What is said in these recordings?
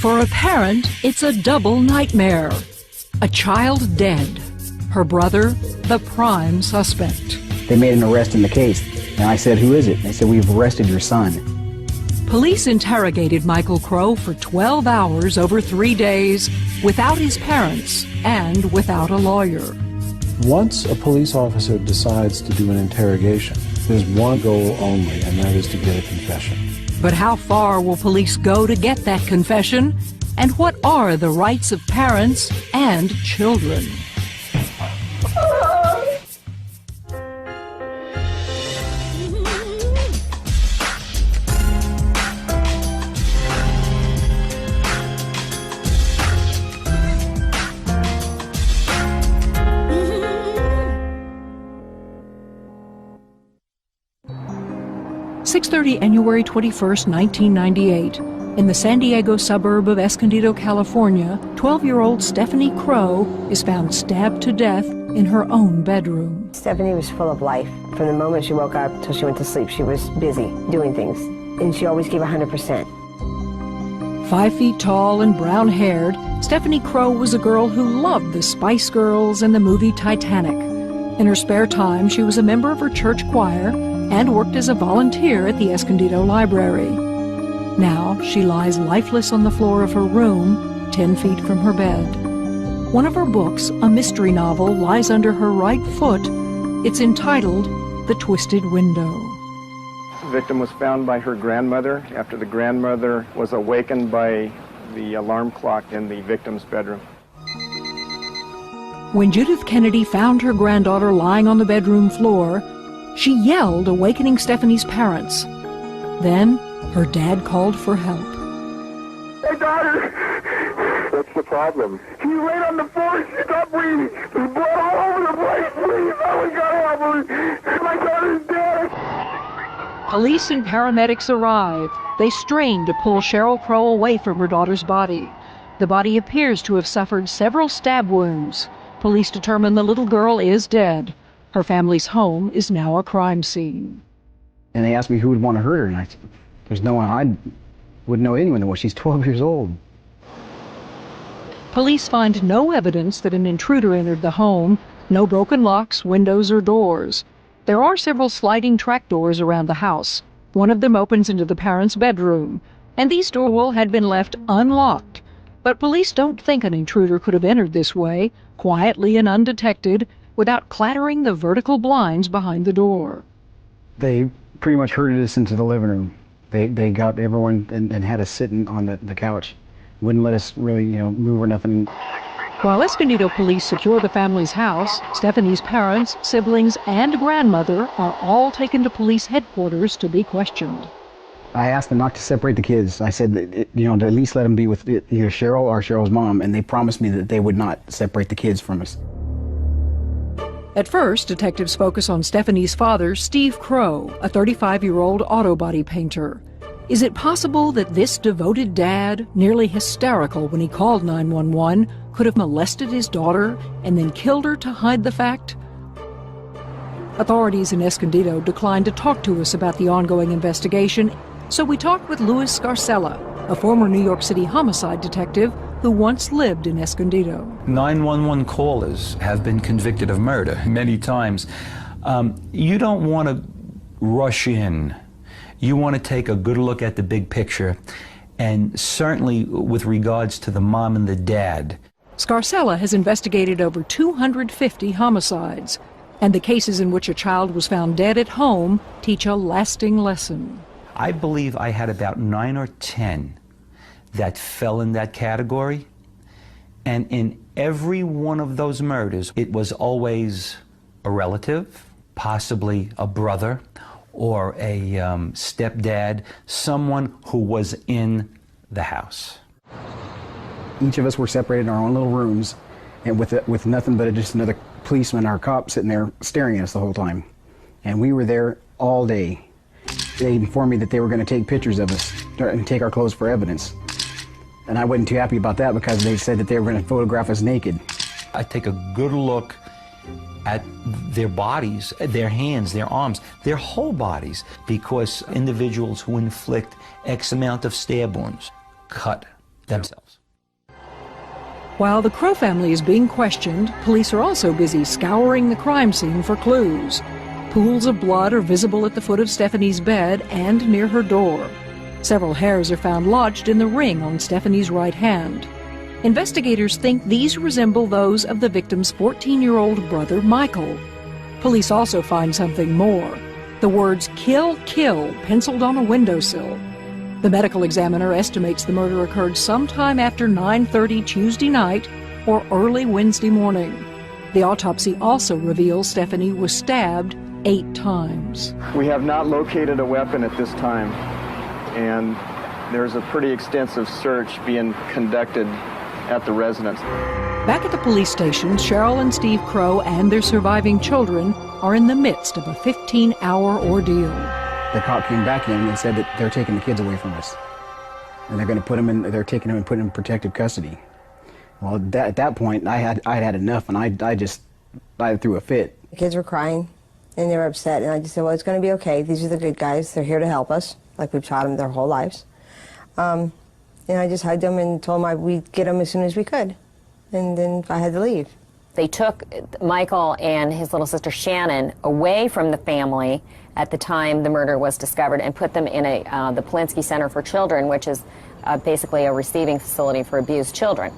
For a parent, it's a double nightmare. A child dead. Her brother, the prime suspect. They made an arrest in the case. And I said, "Who is it?" They said, "We've arrested your son." Police interrogated Michael Crowe for 12 hours over 3 days without his parents and without a lawyer. Once a police officer decides to do an interrogation, there's one goal only, and that is to get a confession. But how far will police go to get that confession? And what are the rights of parents and children? January 21st, 1998. In the San Diego suburb of Escondido, California, 12-year-old Stephanie Crowe is found stabbed to death in her own bedroom. Stephanie was full of life. From the moment she woke up till she went to sleep, she was busy doing things, and she always gave 100%. 5 feet tall and brown-haired, Stephanie Crowe was a girl who loved the Spice Girls and the movie Titanic. In her spare time, she was a member of her church choir and worked as a volunteer at the Escondido Library. Now, she lies lifeless on the floor of her room, 10 feet from her bed. One of her books, a mystery novel, lies under her right foot. It's entitled The Twisted Window. The victim was found by her grandmother after the grandmother was awakened by the alarm clock in the victim's bedroom. When Judith Kennedy found her granddaughter lying on the bedroom floor, she yelled, awakening Stephanie's parents. Then, her dad called for help. Hey, daughter! What's the problem? She's laid on the floor. She's not breathing. There's blood all over the place. Please, oh, we gotta help her. My daughter's dead. Police and paramedics arrive. They strain to pull Cheryl Crowe away from her daughter's body. The body appears to have suffered several stab wounds. Police determine the little girl is dead. Her family's home is now a crime scene. And they asked me who would want to hurt her, and I said, "There's no one. I wouldn't know anyone. Well, she's 12 years old." Police find no evidence that an intruder entered the home, no broken locks, windows, or doors. There are several sliding trapdoors around the house. One of them opens into the parents' bedroom, and these doors had been left unlocked. But police don't think an intruder could have entered this way, quietly and undetected, without clattering the vertical blinds behind the door. They pretty much herded us into the living room. They got everyone and had us sitting on the couch. Wouldn't let us really, move or nothing. While Escondido police secure the family's house, Stephanie's parents, siblings, and grandmother are all taken to police headquarters to be questioned. I asked them not to separate the kids. I said, to at least let them be with either Cheryl or Cheryl's mom, and they promised me that they would not separate the kids from us. At first, detectives focus on Stephanie's father, Steve Crowe, a 35-year-old auto body painter. Is it possible that this devoted dad, nearly hysterical when he called 911, could have molested his daughter and then killed her to hide the fact? Authorities in Escondido declined to talk to us about the ongoing investigation, so we talked with Louis Scarcella, a former New York City homicide detective who once lived in Escondido. 911 callers have been convicted of murder many times. You don't want to rush in. You want to take a good look at the big picture, and certainly with regards to the mom and the dad. Scarcella has investigated over 250 homicides, and the cases in which a child was found dead at home teach a lasting lesson. I believe I had about 9 or 10 that fell in that category, and in every one of those murders, it was always a relative, possibly a brother, or a stepdad, someone who was in the house. Each of us were separated in our own little rooms, and with nothing but just another policeman or cop sitting there staring at us the whole time. And we were there all day. They informed me that they were going to take pictures of us and take our clothes for evidence. And I wasn't too happy about that because they said that they were going to photograph us naked. I take a good look at their bodies, their hands, their arms, their whole bodies, because individuals who inflict X amount of stab wounds, cut themselves. While the Crowe family is being questioned, police are also busy scouring the crime scene for clues. Pools of blood are visible at the foot of Stephanie's bed and near her door. Several hairs are found lodged in the ring on Stephanie's right hand. Investigators think these resemble those of the victim's 14-year-old brother, Michael. Police also find something more: the words "kill, kill" penciled on a windowsill. The medical examiner estimates the murder occurred sometime after 9:30 Tuesday night or early Wednesday morning. The autopsy also reveals Stephanie was stabbed 8 times. We have not located a weapon at this time, and there's a pretty extensive search being conducted at the residence. Back at the police station, Cheryl and Steve Crowe and their surviving children are in the midst of a 15-hour ordeal. The cop came back in and said that they're taking the kids away from us, and they're going to put them in. They're taking them and putting them in protective custody. Well, at that point, I'd had enough, and I threw a fit. The kids were crying, and they were upset, and I just said, well, it's going to be okay. These are the good guys. They're here to help us, like we've taught them their whole lives. And I just hugged them and told them we'd get them as soon as we could, and then I had to leave. They took Michael and his little sister Shannon away from the family at the time the murder was discovered and put them in the Polinsky Center for Children, which is basically a receiving facility for abused children.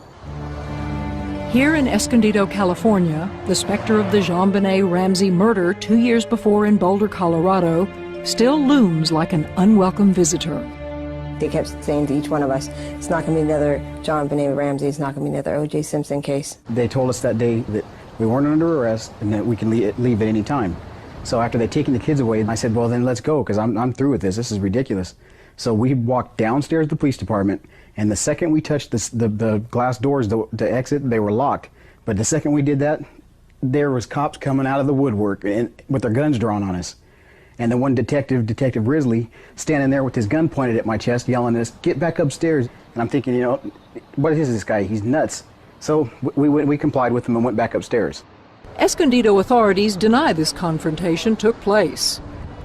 Here in Escondido, California, the specter of the JonBenet Ramsey murder 2 years before in Boulder, Colorado, still looms like an unwelcome visitor. They kept saying to each one of us, it's not going to be another JonBenet Ramsey, it's not going to be another O.J. Simpson case. They told us that day that we weren't under arrest and that we can leave at any time. So after they'd taken the kids away, I said, well, then let's go, because I'm through with this. This is ridiculous. So we walked downstairs to the police department, and the second we touched the glass doors to exit, they were locked. But the second we did that, there was cops coming out of the woodwork and with their guns drawn on us. And the one Detective Risley, standing there with his gun pointed at my chest, yelling at us, get back upstairs. And I'm thinking, what is this guy? He's nuts. So we complied with him and went back upstairs. Escondido authorities deny this confrontation took place.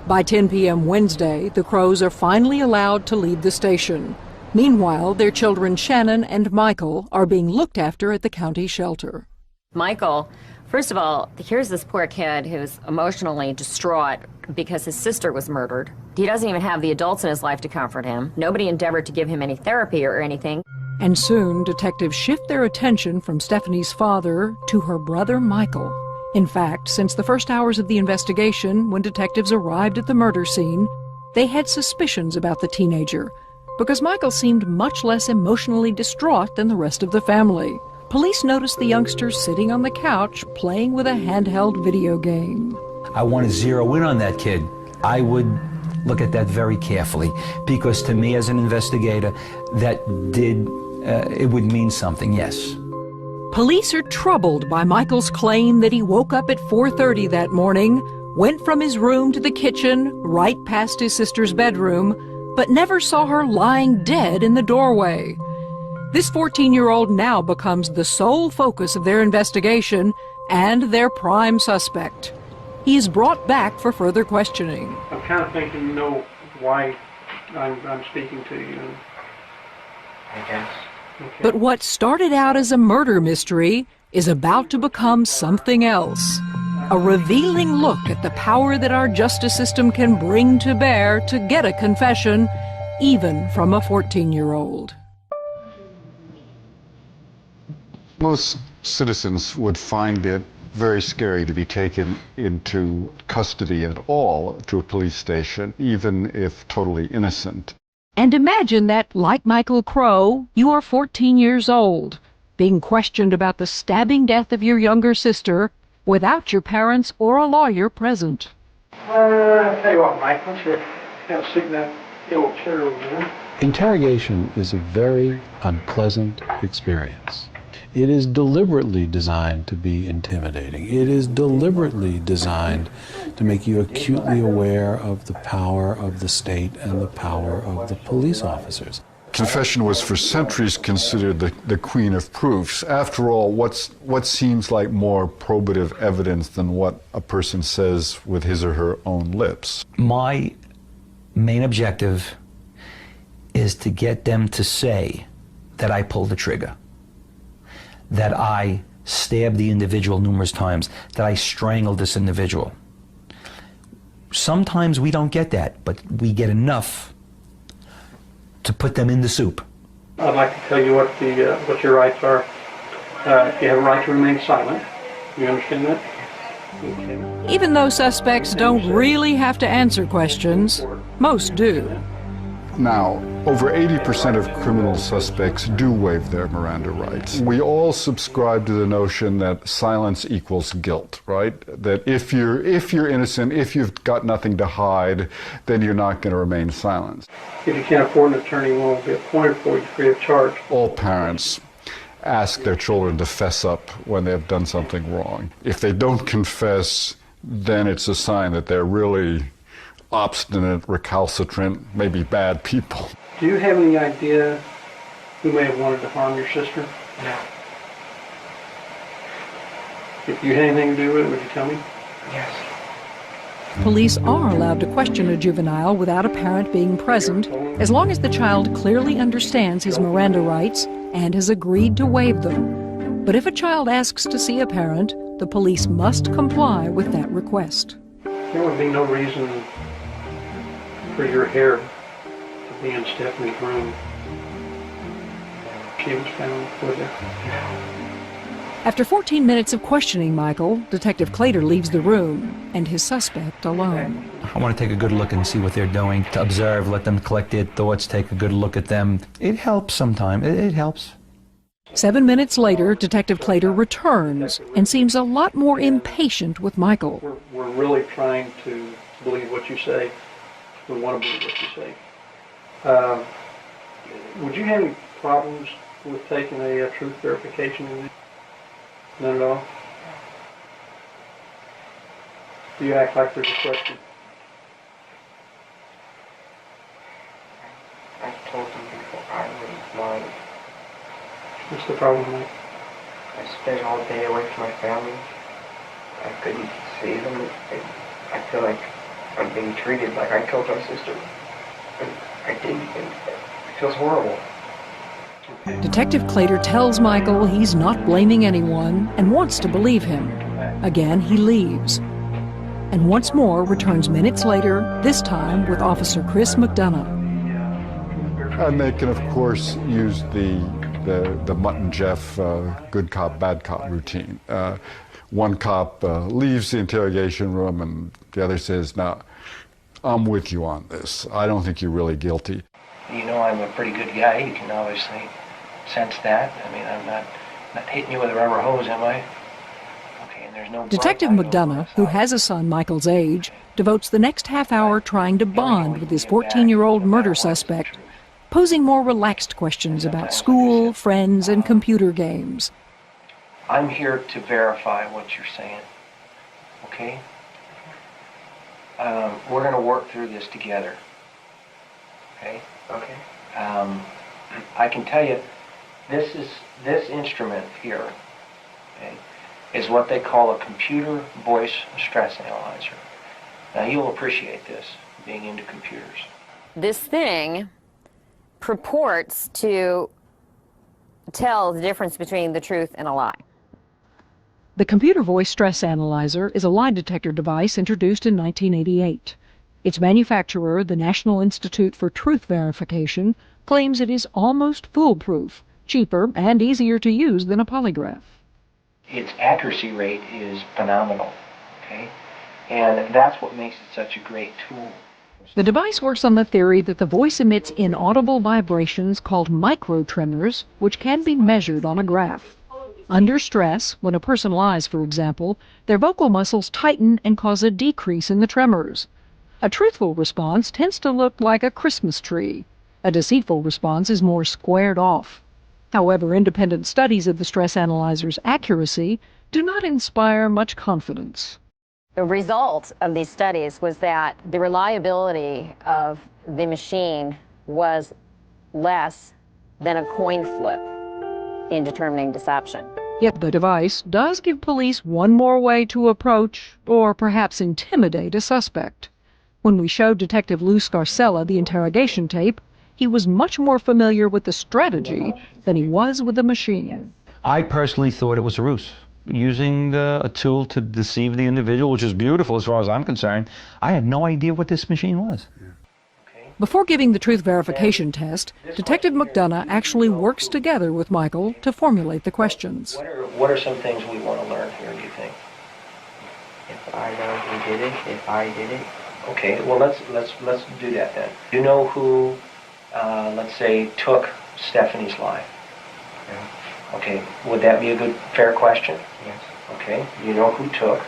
By 10 p.m. Wednesday, the Crowes are finally allowed to leave the station. Meanwhile, their children Shannon and Michael are being looked after at the county shelter. Michael, first of all, here's this poor kid who's emotionally distraught because his sister was murdered. He doesn't even have the adults in his life to comfort him. Nobody endeavored to give him any therapy or anything. And soon, detectives shift their attention from Stephanie's father to her brother Michael. In fact, since the first hours of the investigation, when detectives arrived at the murder scene, they had suspicions about the teenager, because Michael seemed much less emotionally distraught than the rest of the family. Police noticed the youngster sitting on the couch playing with a handheld video game. I want to zero in on that kid. I would look at that very carefully, because to me as an investigator, it would mean something, yes. Police are troubled by Michael's claim that he woke up at 4:30 that morning, went from his room to the kitchen, right past his sister's bedroom, but never saw her lying dead in the doorway. This 14-year-old now becomes the sole focus of their investigation and their prime suspect. He is brought back for further questioning. I'm kind of thinking you know why I'm speaking to you. I guess. Okay. But what started out as a murder mystery is about to become something else. A revealing look at the power that our justice system can bring to bear to get a confession, even from a 14-year-old. Most citizens would find it very scary to be taken into custody at all to a police station, even if totally innocent. And imagine that, like Michael Crowe, you are 14 years old, being questioned about the stabbing death of your younger sister without your parents or a lawyer present. I'll tell you what, Mike, why don't you have a seat in that old chair over there? Interrogation is a very unpleasant experience. It is deliberately designed to be intimidating. It is deliberately designed to make you acutely aware of the power of the state and the power of the police officers. Confession was for centuries considered the queen of proofs. After all, what seems like more probative evidence than what a person says with his or her own lips? My main objective is to get them to say that I pulled the trigger, that I stabbed the individual numerous times, that I strangled this individual. Sometimes we don't get that, but we get enough to put them in the soup. I'd like to tell you what your rights are. You have a right to remain silent. You understand that? Okay. Even though suspects don't really have to answer questions, most do. Now, over 80% of criminal suspects do waive their Miranda rights. We all subscribe to the notion that silence equals guilt, right? That if you're innocent, if you've got nothing to hide, then you're not going to remain silent. If you can't afford an attorney, one will be appointed for you free of charge. All parents ask their children to fess up when they have done something wrong. If they don't confess, then it's a sign that they're really obstinate, recalcitrant, maybe bad people. Do you have any idea who may have wanted to harm your sister? No. If you had anything to do with it, would you tell me? Yes. Police are allowed to question a juvenile without a parent being present, as long as the child clearly understands his Miranda rights and has agreed to waive them. But if a child asks to see a parent, the police must comply with that request. There would be no reason for your hair to be in Stephanie's room. She was found with it. After 14 minutes of questioning Michael, Detective Clater leaves the room and his suspect alone. I want to take a good look and see what they're doing, to observe, let them collect their thoughts, take a good look at them. It helps sometimes. It helps. 7 minutes later, Detective Clater returns and seems a lot more impatient with Michael. We're really trying to believe what you say. We want to believe what you say. Would you have any problems with taking a truth verification? None at all? Do you act like there's a question? I've told them before, I wouldn't mind. What's the problem, Mike? I spend all day away from my family. I couldn't see them. I feel like I'm being treated like I killed my sister. And I didn't, and it feels horrible. Detective Clater tells Michael he's not blaming anyone and wants to believe him. Again, he leaves. And once more returns minutes later, this time with Officer Chris McDonough. And they can, of course, use the Mutt and Jeff good cop, bad cop routine. One cop leaves the interrogation room and the other says, "Now, I'm with you on this. I don't think you're really guilty." You know I'm a pretty good guy. You can obviously sense that. I mean, I'm not hitting you with a rubber hose, am I? Okay, and there's no... Detective McDonough, who has a son Michael's age, devotes the next half hour trying to bond with his 14-year-old murder suspect, posing more relaxed questions about school, friends, and computer games. I'm here to verify what you're saying, okay? We're going to work through this together, okay? Okay. I can tell you, this instrument here, okay, is what they call a computer voice stress analyzer. Now you'll appreciate this, being into computers. This thing purports to tell the difference between the truth and a lie. The computer voice stress analyzer is a lie detector device introduced in 1988. Its manufacturer, the National Institute for Truth Verification, claims it is almost foolproof, cheaper, and easier to use than a polygraph. Its accuracy rate is phenomenal, okay? And that's what makes it such a great tool. The device works on the theory that the voice emits inaudible vibrations called microtremors, which can be measured on a graph. Under stress, when a person lies, for example, their vocal muscles tighten and cause a decrease in the tremors. A truthful response tends to look like a Christmas tree. A deceitful response is more squared off. However, independent studies of the stress analyzer's accuracy do not inspire much confidence. The result of these studies was that the reliability of the machine was less than a coin flip in determining deception. Yet the device does give police one more way to approach, or perhaps intimidate, a suspect. When we showed Detective Lou Scarcella the interrogation tape, he was much more familiar with the strategy than he was with the machine. I personally thought it was a ruse. Using a tool to deceive the individual, which is beautiful as far as I'm concerned. I had no idea what this machine was. Before giving the truth verification test, Detective McDonough actually works together with Michael to formulate the questions. What are some things we want to learn here, do you think? If I know who did it, if I did it. Okay, well let's do that then. Do you know who, let's say, took Stephanie's life? Yeah. Okay, would that be a good, fair question? Yes. Okay, you know who took?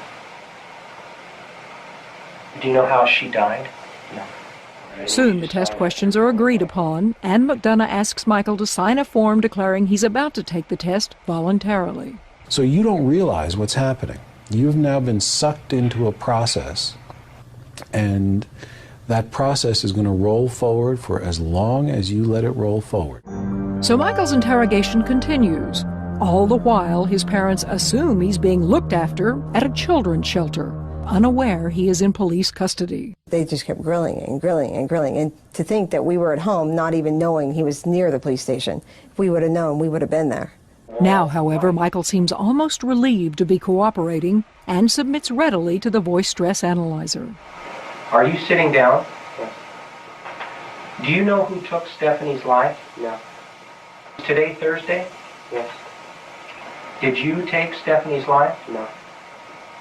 Do you know how she died? No. Soon the test questions are agreed upon, and McDonough asks Michael to sign a form declaring he's about to take the test voluntarily. So you don't realize what's happening. You've now been sucked into a process, and that process is going to roll forward for as long as you let it roll forward. So Michael's interrogation continues. All the while, his parents assume he's being looked after at a children's shelter, unaware he is in police custody. They just kept grilling and grilling and grilling. And to think that we were at home, not even knowing he was near the police station. If we would have known, we would have been there. Now, however, Michael seems almost relieved to be cooperating and submits readily to the voice stress analyzer. Are you sitting down? Yes. Do you know who took Stephanie's life? No. Today Thursday? Yes. Did you take Stephanie's life? No.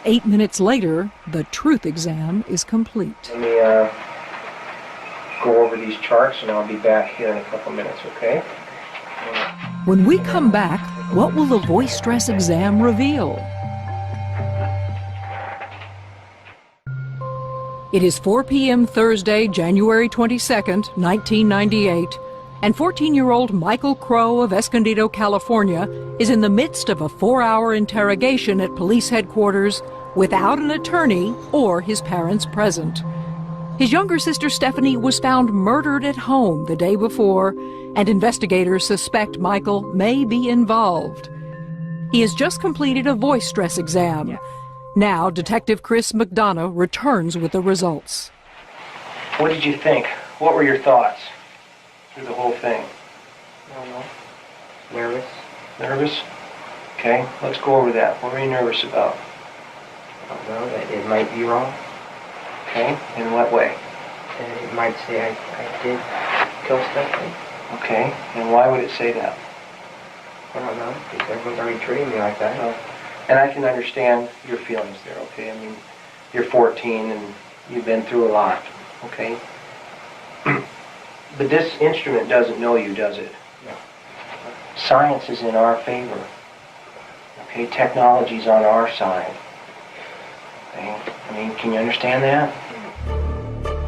8 minutes later, the truth exam is complete. Let me go over these charts and I'll be back here in a couple minutes, okay? When we come back, what will the voice stress exam reveal? It is 4 p.m. Thursday, January 22nd, 1998, and 14-year-old Michael Crowe of Escondido, California, is in the midst of a 4-hour interrogation at police headquarters without an attorney or his parents present. His younger sister Stephanie was found murdered at home the day before, and investigators suspect Michael may be involved. He has just completed a voice stress exam. Yes. Now, Detective Chris McDonough returns with the results. What did you think? What were your thoughts through the whole thing? I don't know. Nervous. Nervous? Okay, let's go over that. What were you nervous about? I don't know, that it might be wrong. Okay, in what way? And it might say I did kill Stephanie. Okay, and why would it say that? I don't know, because everyone's already treating me like that. Oh. And I can understand your feelings there, okay? I mean, you're 14 and you've been through a lot, okay? But this instrument doesn't know you, does it? No. Science is in our favor. Okay, technology's on our side. Okay? I mean, can you understand that?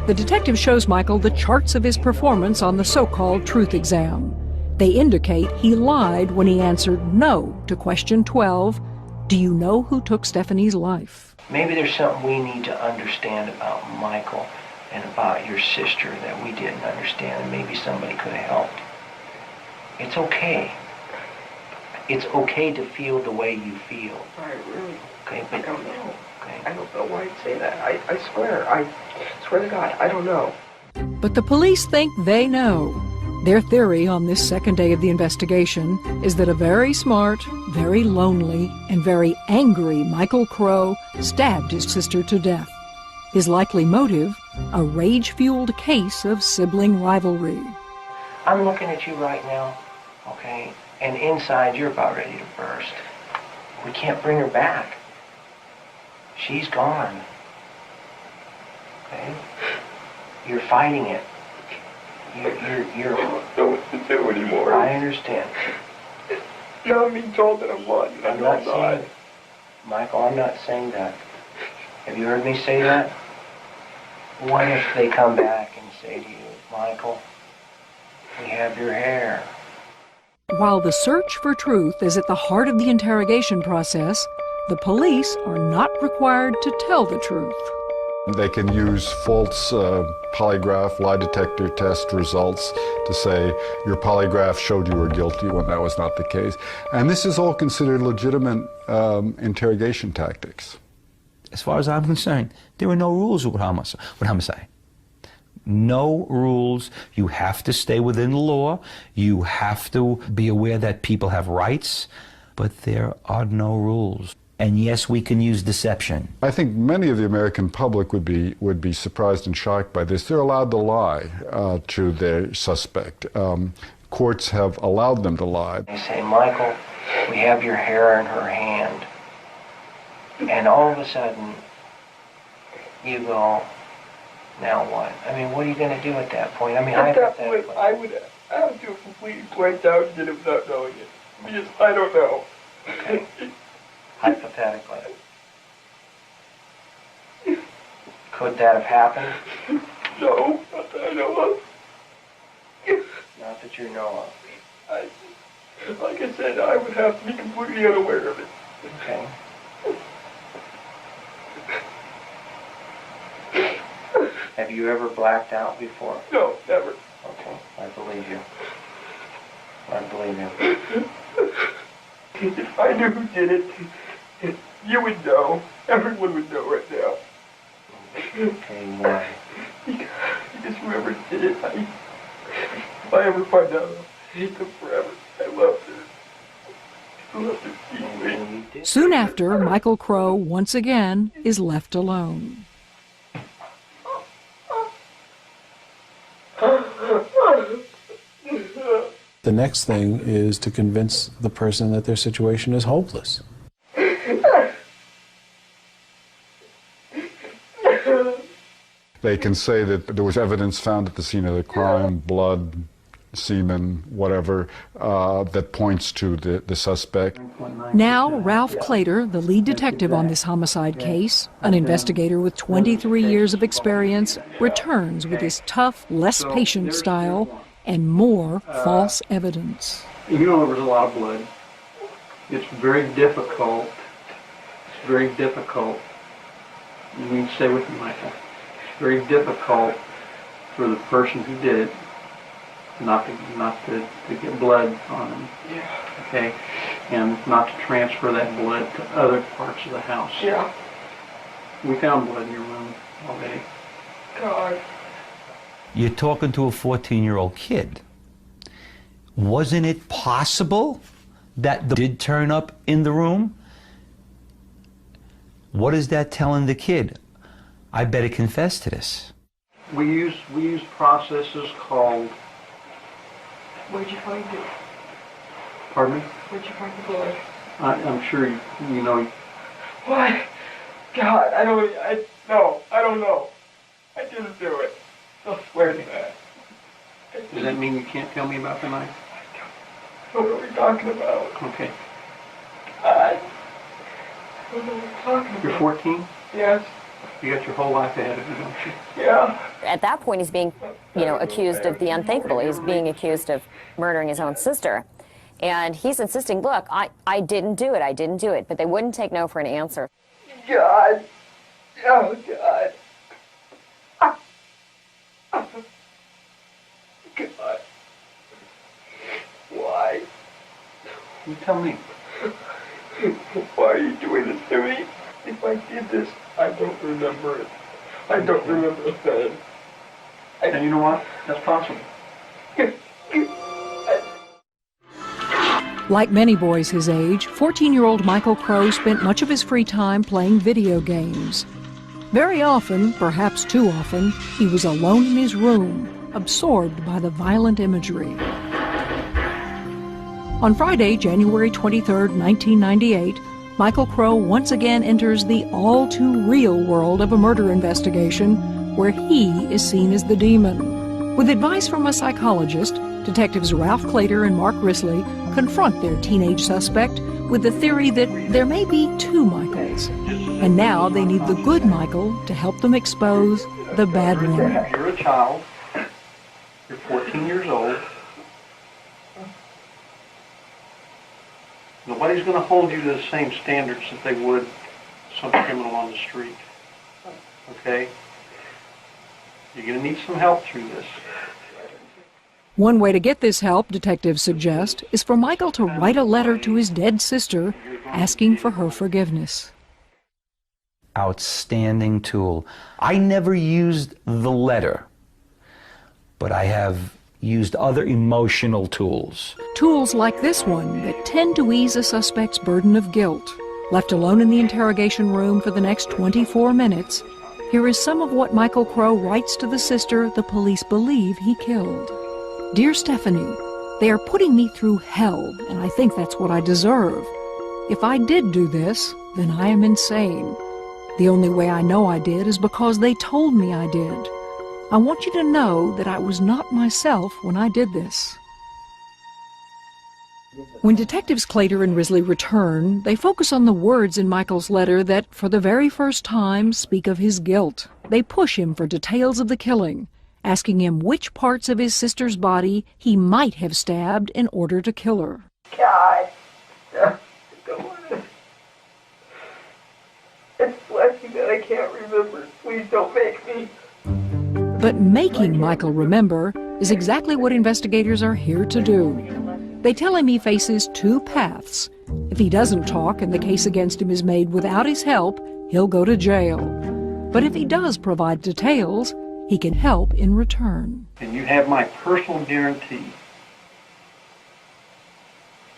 The detective shows Michael the charts of his performance on the so-called truth exam. They indicate he lied when he answered no to question 12, do you know who took Stephanie's life? Maybe there's something we need to understand about Michael and about your sister that we didn't understand, and maybe somebody could have helped. It's okay. It's okay to feel the way you feel. I really Okay, I don't know. Okay. I don't know why I'd say that. I swear to God, I don't know. But the police think they know. Their theory on this second day of the investigation is that a very smart, very lonely, and very angry Michael Crowe stabbed his sister to death. His likely motive, a rage-fueled case of sibling rivalry. I'm looking at you right now, okay, and inside you're about ready to burst. We can't bring her back. She's gone. Okay? You're fighting it. You're I don't know what to do anymore. I understand. Now I'm being told that I'm lying. I'm not saying, Michael, I'm not saying that. Have you heard me say that? What if they come back and say to you, Michael, we have your hair? While the search for truth is at the heart of the interrogation process, the police are not required to tell the truth. They can use false polygraph lie detector test results to say your polygraph showed you were guilty when that was not the case. And this is all considered legitimate interrogation tactics. As far as I'm concerned, there are no rules with homicide. No rules. You have to stay within the law. You have to be aware that people have rights, but there are no rules. And yes, we can use deception. I think many of the American public would be surprised and shocked by this. They're allowed to lie to their suspect. Courts have allowed them to lie. They say, Michael, we have your hair in her hand. And all of a sudden, you go, now what? I mean, what are you going to do at that point? I mean, at that point, I would have to completely blank out and get it without knowing it. Because I don't know. Okay. Hypothetically. Could that have happened? No, not that I know of. Not that you know of. Like I said, I would have to be completely unaware of it. Okay. Have you ever blacked out before? No, never. Okay, I believe you. I believe you. If I knew who did it, you would know. Everyone would know right now. Okay, why? I just whoever did it, if I ever find out, I'll hate them forever. I loved it. I loved it deeply. Soon after, Michael Crowe once again is left alone. The next thing is to convince the person that their situation is hopeless. They can say that there was evidence found at the scene of the crime, blood, semen, whatever, that points to the suspect. Now, Ralph Clater, the lead detective on this homicide case, an investigator with 23 years of experience, returns with his tough, less patient style and more false evidence. You know there was a lot of blood. It's very difficult. It's very difficult. You need to stay with me, Michael. It's very difficult for the person who did it not to get blood on them. Yeah. Okay? And not to transfer that blood to other parts of the house. Yeah. We found blood in your room already. God. You're talking to a 14-year-old kid. Wasn't it possible that the did turn up in the room? What is that telling the kid? I better confess to this. We use processes called. Where'd you find it? Pardon me? Where'd you find the blood? I'm sure you know. What? God, I don't know. I didn't do it. I swear to that. Does that mean you can't tell me about the knife? I don't know what you're talking about. Okay. I don't know what you're talking about. You're 14? Yes. You got your whole life ahead of you, don't you? Yeah. At that point, he's being, accused of the unthinkable. He's being accused of murdering his own sister. And he's insisting, look, I didn't do it. But they wouldn't take no for an answer. God. Oh, God. God. Why? You tell me. Why are you doing this to me? If I did this, I don't remember it. I don't remember a thing. And you know what? That's possible. Like many boys his age, 14-year-old Michael Crowe spent much of his free time playing video games. Very often, perhaps too often, he was alone in his room, absorbed by the violent imagery. On Friday, January 23, 1998, Michael Crowe once again enters the all-too-real world of a murder investigation where he is seen as the demon. With advice from a psychologist, detectives Ralph Clater and Mark Risley confront their teenage suspect with the theory that there may be two Michaels. And now they need the good Michael to help them expose the bad one. You're a child. You're 14 years old. Nobody's going to hold you to the same standards that they would some criminal on the street. Okay? You're going to need some help through this. One way to get this help, detectives suggest, is for Michael to write a letter to his dead sister asking for her forgiveness. Outstanding tool. I never used the letter. but I have used other emotional tools. Tools like this one that tend to ease a suspect's burden of guilt. Left alone in the interrogation room for the next 24 minutes, here is some of what Michael Crowe writes to the sister the police believe he killed. Dear Stephanie, they are putting me through hell, and I think that's what I deserve. If I did do this, then I am insane. The only way I know I did is because they told me I did. I want you to know that I was not myself when I did this. When Detectives Claytor and Risley return, they focus on the words in Michael's letter that, for the very first time, speak of his guilt. They push him for details of the killing, asking him which parts of his sister's body he might have stabbed in order to kill her. God. It's a blessing that I can't remember. Please don't make me. But making Michael remember is exactly what investigators are here to do. They tell him he faces two paths. If he doesn't talk and the case against him is made without his help, he'll go to jail. But if he does provide details, he can help in return. And you have my personal guarantee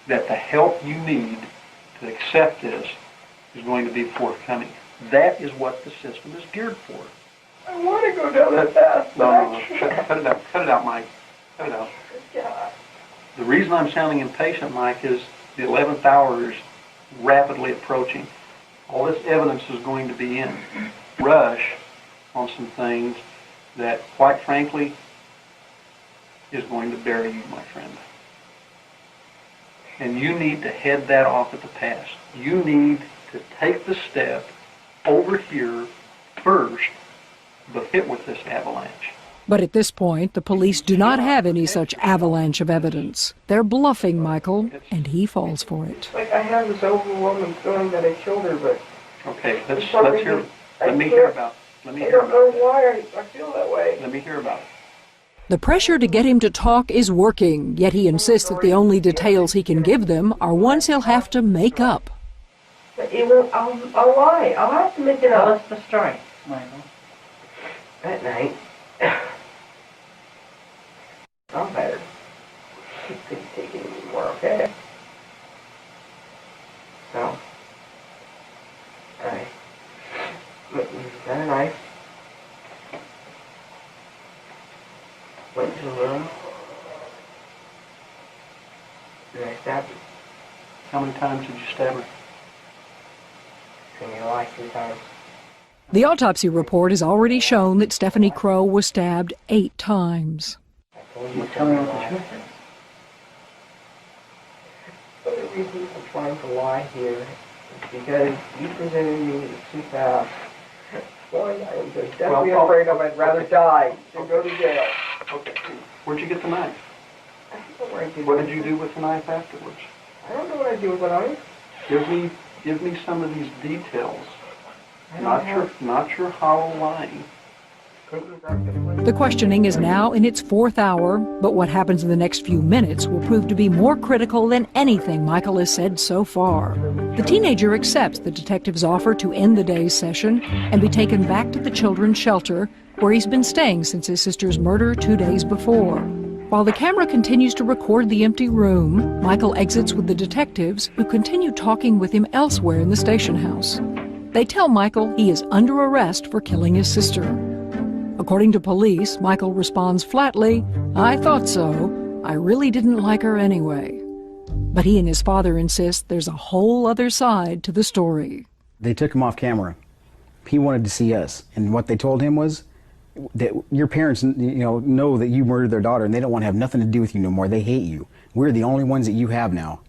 that the help you need to accept this is going to be forthcoming. That is what the system is geared for. I want to go down that path. No. Cut it out. Cut it out, Mike. Cut it out. God. The reason I'm sounding impatient, Mike, is the 11th hour is rapidly approaching. All this evidence is going to be in. Rush on some things that, quite frankly, is going to bury you, my friend. And you need to head that off at the pass. You need to take the step over here first, but hit with this avalanche. But at this point, the police do not have any such avalanche of evidence. They're bluffing Michael, and he falls for it. Like, I have this overwhelming feeling that I killed her, but... Okay, let's I don't hear about it. I don't know why I feel that way. Let me hear about it. The pressure to get him to talk is working, yet he insists that the only details he can give them are ones he'll have to make up. But I'll lie. I'll have to make it up. Tell us the story, Michael. That night, I'm better. She couldn't take it anymore, okay? So, I got a knife, went to the room, and I stabbed her. How many times did you stab her? And you lie 3 times. The autopsy report has already shown that Stephanie Crowe was stabbed 8 times. Well, tell me what the truth is. The only reason I'm trying to lie here is because you presented me with 2 paths. One, I am just deathly afraid of. I'd rather die than go to jail. Okay. Where'd you get the knife? I don't know where I did. What did you do with the knife afterwards? I don't know what I do with the knife. Give me some of these details. Not your hollow lying. The questioning is now in its 4th hour, but what happens in the next few minutes will prove to be more critical than anything Michael has said so far. The teenager accepts the detective's offer to end the day's session and be taken back to the children's shelter, where he's been staying since his sister's murder 2 days before. While the camera continues to record the empty room, Michael exits with the detectives, who continue talking with him elsewhere in the station house. They tell Michael he is under arrest for killing his sister. According to police, Michael responds flatly, "I thought so. I really didn't like her anyway." But he and his father insist there's a whole other side to the story. They took him off camera. He wanted to see us, and what they told him was that your parents, know that you murdered their daughter, and they don't want to have nothing to do with you no more. They hate you. We're the only ones that you have now.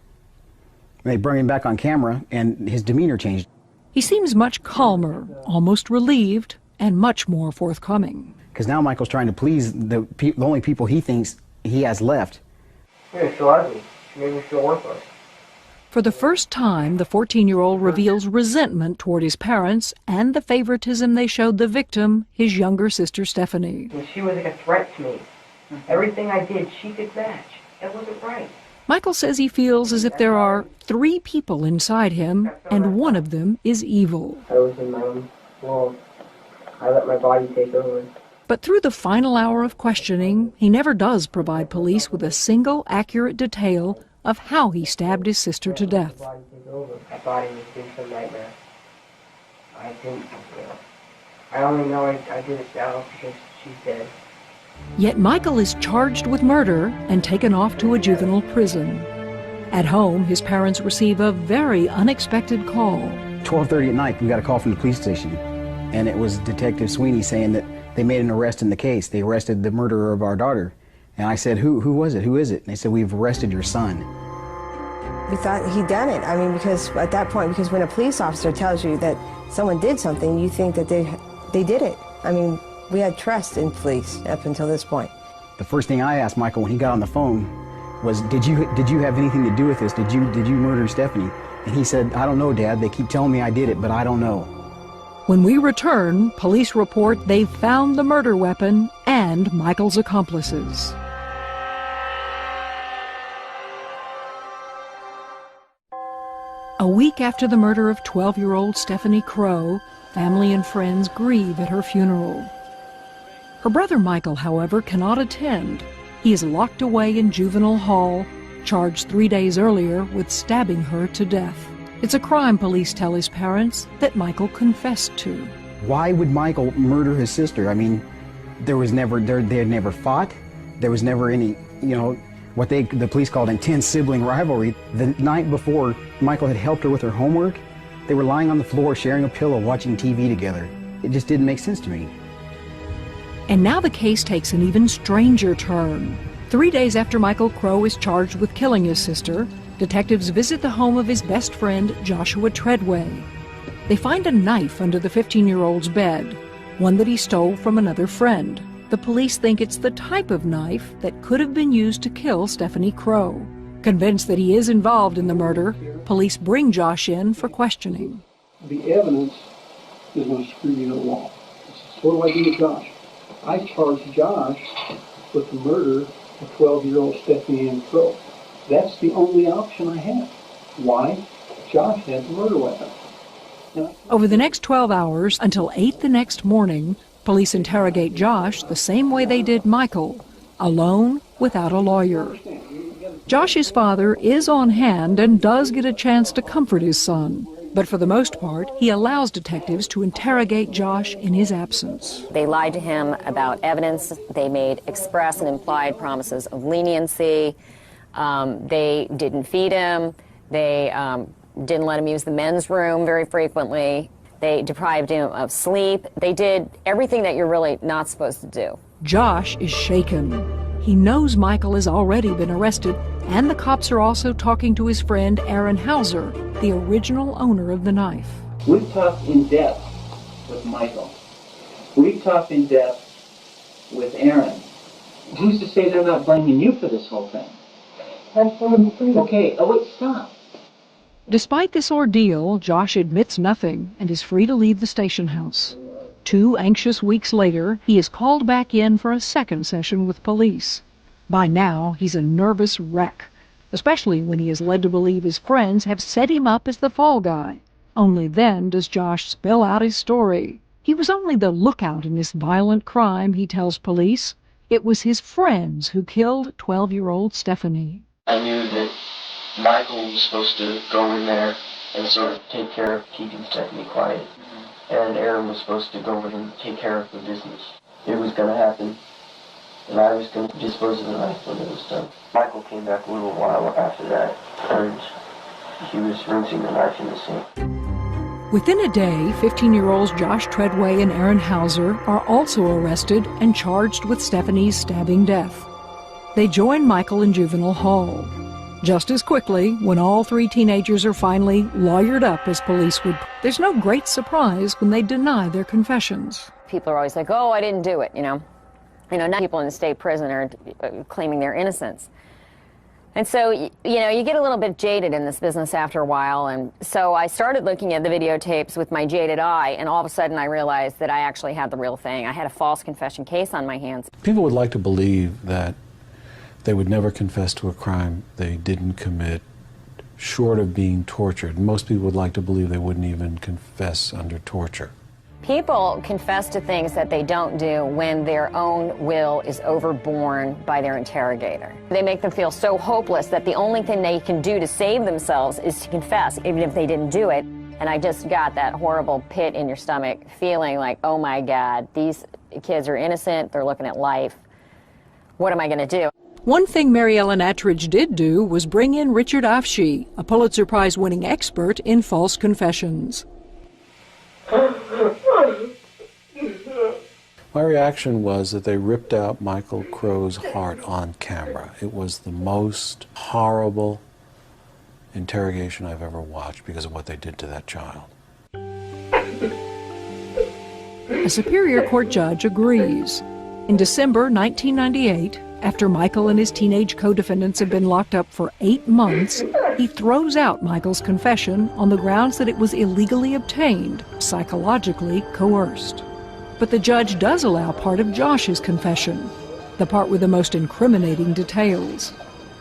And they brought him back on camera, and his demeanor changed. He seems much calmer, almost relieved, and much more forthcoming. Because now Michael's trying to please the only people he thinks he has left. She made me feel ugly. She made me feel worthless. For the first time, the 14-year-old reveals resentment toward his parents and the favoritism they showed the victim, his younger sister Stephanie. And she was like a threat to me. Everything I did, she could match. It wasn't right. Michael says he feels as if there are 3 people inside him, and one of them is evil. I was in my own world. I let my body take over. But through the final hour of questioning, he never does provide police with a single accurate detail of how he stabbed his sister to death. I thought he was doing some nightmare. I didn't, I only know I did it now because she's dead. Yet Michael is charged with murder and taken off to a juvenile prison. At home, his parents receive a very unexpected call. 12:30 at night, we got a call from the police station, and it was Detective Sweeney saying that they made an arrest in the case. They arrested the murderer of our daughter. And I said, who was it? Who is it? And they said, we've arrested your son. We thought he'd done it. I mean, because at that point, because when a police officer tells you that someone did something, you think that they did it. I mean, we had trust in police up until this point. The first thing I asked Michael when he got on the phone was, did you have anything to do with this? Did you murder Stephanie? And he said, I don't know, Dad. They keep telling me I did it, but I don't know. When we return, police report they've found the murder weapon and Michael's accomplices. A week after the murder of 12-year-old Stephanie Crowe, family and friends grieve at her funeral. Her brother Michael, however, cannot attend. He is locked away in juvenile hall, charged 3 days earlier with stabbing her to death. It's a crime, police tell his parents, that Michael confessed to. Why would Michael murder his sister? I mean, they had never fought. There was never any, what the police called intense sibling rivalry. The night before, Michael had helped her with her homework. They were lying on the floor, sharing a pillow, watching TV together. It just didn't make sense to me. And now the case takes an even stranger turn. 3 days after Michael Crowe is charged with killing his sister, detectives visit the home of his best friend, Joshua Treadway. They find a knife under the 15-year-old's bed, one that he stole from another friend. The police think it's the type of knife that could have been used to kill Stephanie Crowe. Convinced that he is involved in the murder, police bring Josh in for questioning. The evidence is going to screw you to the wall. So what do I do with Josh? I charge Josh with the murder of 12-year-old Stephanie Ann Crowe. That's the only option I have. Why? Josh had the murder weapon. Over the next 12 hours, until 8 the next morning, police interrogate Josh the same way they did Michael, alone, without a lawyer. Josh's father is on hand and does get a chance to comfort his son. But for the most part, he allows detectives to interrogate Josh in his absence. They lied to him about evidence. They made express and implied promises of leniency. They didn't feed him. They didn't let him use the men's room very frequently. They deprived him of sleep. They did everything that you're really not supposed to do. Josh is shaken. He knows Michael has already been arrested, and the cops are also talking to his friend Aaron Hauser, the original owner of the knife. We've talked in depth with Michael. We've talked in depth with Aaron. Who's to say they're not blaming you for this whole thing? Okay, wait, stop. Despite this ordeal, Josh admits nothing and is free to leave the station house. 2 anxious weeks later, he is called back in for a second session with police. By now, he's a nervous wreck, especially when he is led to believe his friends have set him up as the fall guy. Only then does Josh spill out his story. He was only the lookout in this violent crime, he tells police. It was his friends who killed 12-year-old Stephanie. I knew that Michael was supposed to go in there and sort of take care of keeping Stephanie quiet. And Aaron was supposed to go in and take care of the business. It was going to happen. And I was going to dispose of the knife when it was done. Michael came back a little while after that, and he was rinsing the knife in the sink. Within a day, 15-year-olds Josh Treadway and Aaron Hauser are also arrested and charged with Stephanie's stabbing death. They join Michael in juvenile hall. Just as quickly, when all 3 teenagers are finally lawyered up, as police would, there's no great surprise when they deny their confessions. People are always like, oh, I didn't do it, now people in the state prison are claiming their innocence. And so, you get a little bit jaded in this business after a while, and so I started looking at the videotapes with my jaded eye, and all of a sudden I realized that I actually had the real thing. I had a false confession case on my hands. People would like to believe that they would never confess to a crime they didn't commit, short of being tortured. Most people would like to believe they wouldn't even confess under torture. People confess to things that they don't do when their own will is overborne by their interrogator. They make them feel so hopeless that the only thing they can do to save themselves is to confess, even if they didn't do it. And I just got that horrible pit in your stomach feeling like, oh my God, these kids are innocent, they're looking at life. What am I going to do? One thing Mary Ellen Attridge did do was bring in Richard Afshee, a Pulitzer Prize-winning expert in false confessions. My reaction was that they ripped out Michael Crowe's heart on camera. It was the most horrible interrogation I've ever watched because of what they did to that child. A Superior Court judge agrees. In December 1998, after Michael and his teenage co-defendants had been locked up for 8 months, he throws out Michael's confession on the grounds that it was illegally obtained, psychologically coerced. But the judge does allow part of Josh's confession, the part with the most incriminating details.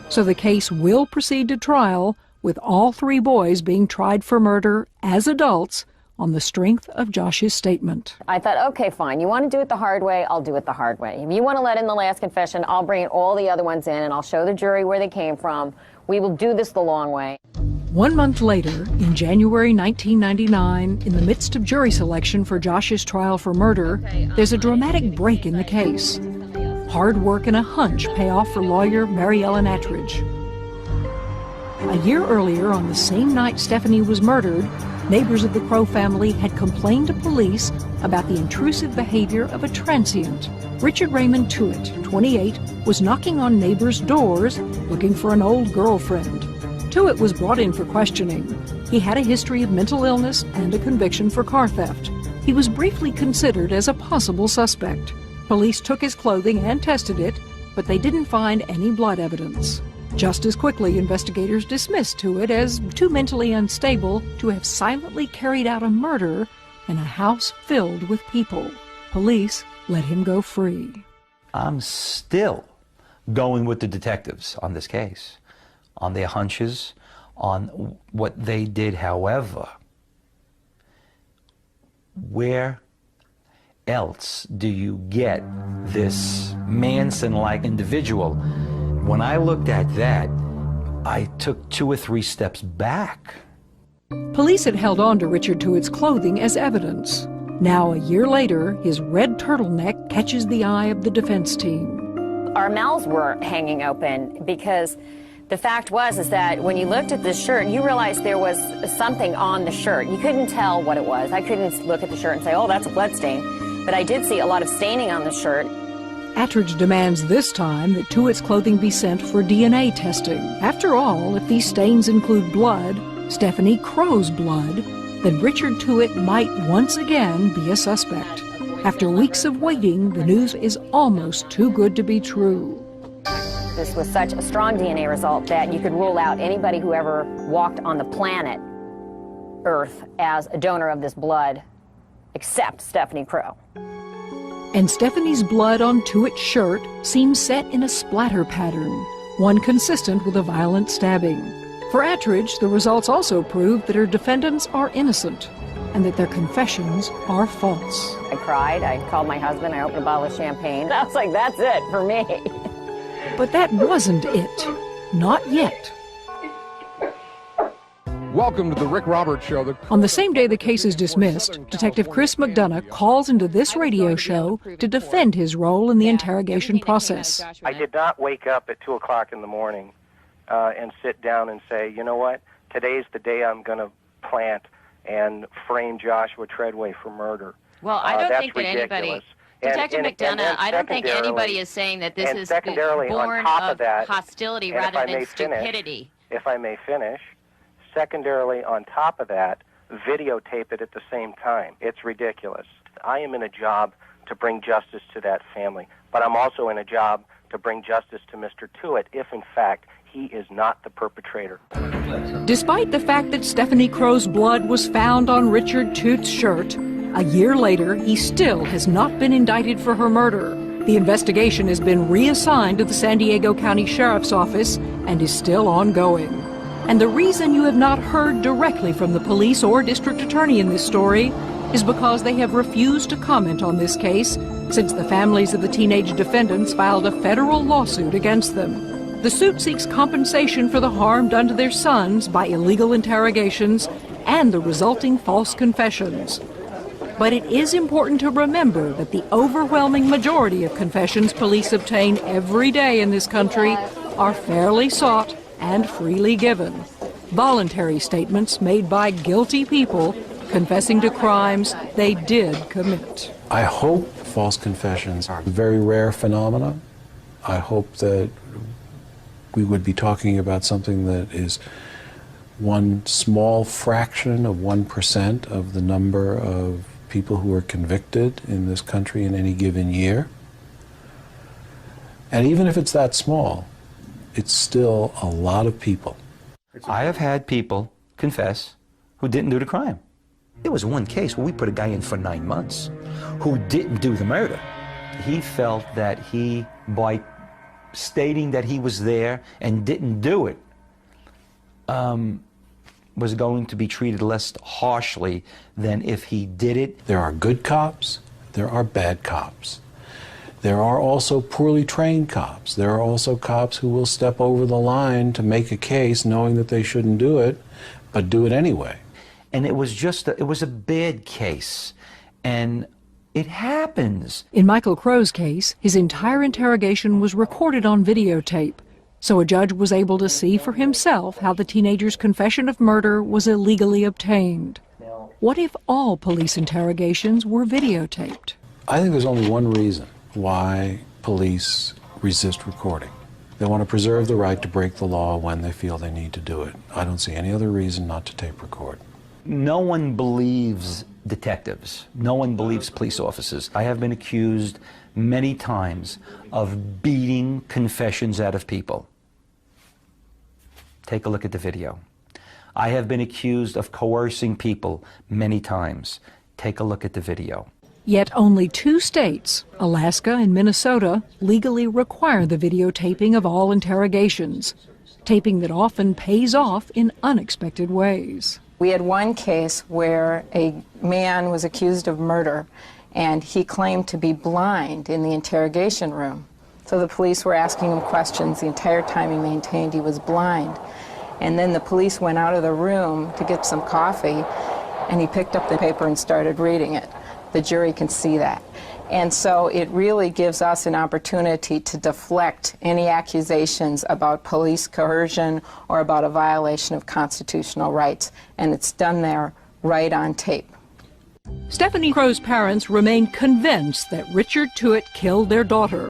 So the case will proceed to trial, with all 3 boys being tried for murder as adults on the strength of Josh's statement. I thought, okay, fine, you want to do it the hard way, I'll do it the hard way. If you want to let in the last confession, I'll bring all the other ones in and I'll show the jury where they came from. We will do this the long way. 1 month later, in January 1999, in the midst of jury selection for Josh's trial for murder, there's a dramatic break in the case. Hard work and a hunch pay off for lawyer Mary Ellen Attridge. A year earlier, on the same night Stephanie was murdered, neighbors of the Crowe family had complained to police about the intrusive behavior of a transient. Richard Raymond Tuitt, 28, was knocking on neighbors' doors looking for an old girlfriend. Tuitt was brought in for questioning. He had a history of mental illness and a conviction for car theft. He was briefly considered as a possible suspect. Police took his clothing and tested it, but they didn't find any blood evidence. Just as quickly, investigators dismissed Tuitt as too mentally unstable to have silently carried out a murder in a house filled with people. Police let him go free. I'm still going with the detectives on this case, on their hunches, on what they did. However, where else do you get this Manson-like individual? When I looked at that, I took 2 or 3 steps back. Police had held on to Richard Tuitt's clothing as evidence. Now, a year later, his red turtleneck catches the eye of the defense team. Our mouths were hanging open because the fact was that when you looked at this shirt, you realized there was something on the shirt. You couldn't tell what it was. I couldn't look at the shirt and say, oh, that's a blood stain. But I did see a lot of staining on the shirt. Attridge demands this time that Tuitt's clothing be sent for DNA testing. After all, if these stains include blood, Stephanie Crowe's blood, then Richard Tuitt might once again be a suspect. After weeks of waiting, the news is almost too good to be true. This was such a strong DNA result that you could rule out anybody who ever walked on the planet Earth as a donor of this blood, except Stephanie Crowe. And Stephanie's blood on Tuitt's shirt seems set in a splatter pattern, one consistent with a violent stabbing. For Attridge, the results also prove that her defendants are innocent and that their confessions are false. I cried, I called my husband, I opened a bottle of champagne. I was like, that's it for me. But that wasn't it. Not yet. Welcome to the Rick Roberts Show. On the same day the case is dismissed, Detective Chris McDonough calls into this radio show to defend his role in the interrogation process. I did not wake up at 2 o'clock in the morning and sit down and say, you know what, today's the day I'm going to plant and frame Joshua Treadway for murder. Well, I don't think that ridiculous. anybody... Detective McDonough, I don't think anybody is saying that this is born of hostility rather than stupidity. If I may finish, secondarily, on top of that, videotape it at the same time. It's ridiculous. I am in a job to bring justice to that family, but I'm also in a job to bring justice to Mr. Tuitt if, in fact, he is not the perpetrator. Despite the fact that Stephanie Crowe's blood was found on Richard Tuitt's shirt, a year later, he still has not been indicted for her murder. The investigation has been reassigned to the San Diego County Sheriff's Office and is still ongoing. And the reason you have not heard directly from the police or district attorney in this story is because they have refused to comment on this case since the families of the teenage defendants filed a federal lawsuit against them. The suit seeks compensation for the harm done to their sons by illegal interrogations and the resulting false confessions. But it is important to remember that the overwhelming majority of confessions police obtain every day in this country are fairly sought and freely given. Voluntary statements made by guilty people confessing to crimes they did commit. I hope false confessions are a very rare phenomenon. I hope that we would be talking about something that is one small fraction of 1% of the number of people who are convicted in this country in any given year. And even if it's that small, it's still a lot of people. I have had people confess who didn't do the crime. There was one case where we put a guy in for 9 months who didn't do the murder. He felt that he, by stating that he was there and didn't do it, was going to be treated less harshly than if he did it. There are good cops, there are bad cops. There are also poorly trained cops. There are also cops who will step over the line to make a case knowing that they shouldn't do it, but do it anyway. And it was just it was a bad case, and it happens. In Michael Crowe's case, his entire interrogation was recorded on videotape, so a judge was able to see for himself how the teenager's confession of murder was illegally obtained. What if all police interrogations were videotaped? I think there's only one reason why police resist recording. They want to preserve the right to break the law when they feel they need to do it. I don't see any other reason not to tape record. No one believes detectives. No one believes police officers. I have been accused many times of beating confessions out of people. Take a look at the video. I have been accused of coercing people many times. Take a look at the video. Yet only 2 states, Alaska and Minnesota, legally require the videotaping of all interrogations, taping that often pays off in unexpected ways. We had one case where a man was accused of murder, and he claimed to be blind in the interrogation room. So the police were asking him questions the entire time he maintained he was blind. And then the police went out of the room to get some coffee, and he picked up the paper and started reading it. The jury can see that. And so it really gives us an opportunity to deflect any accusations about police coercion or about a violation of constitutional rights. And it's done there right on tape. Stephanie Crowe's parents remain convinced that Richard Tuitt killed their daughter.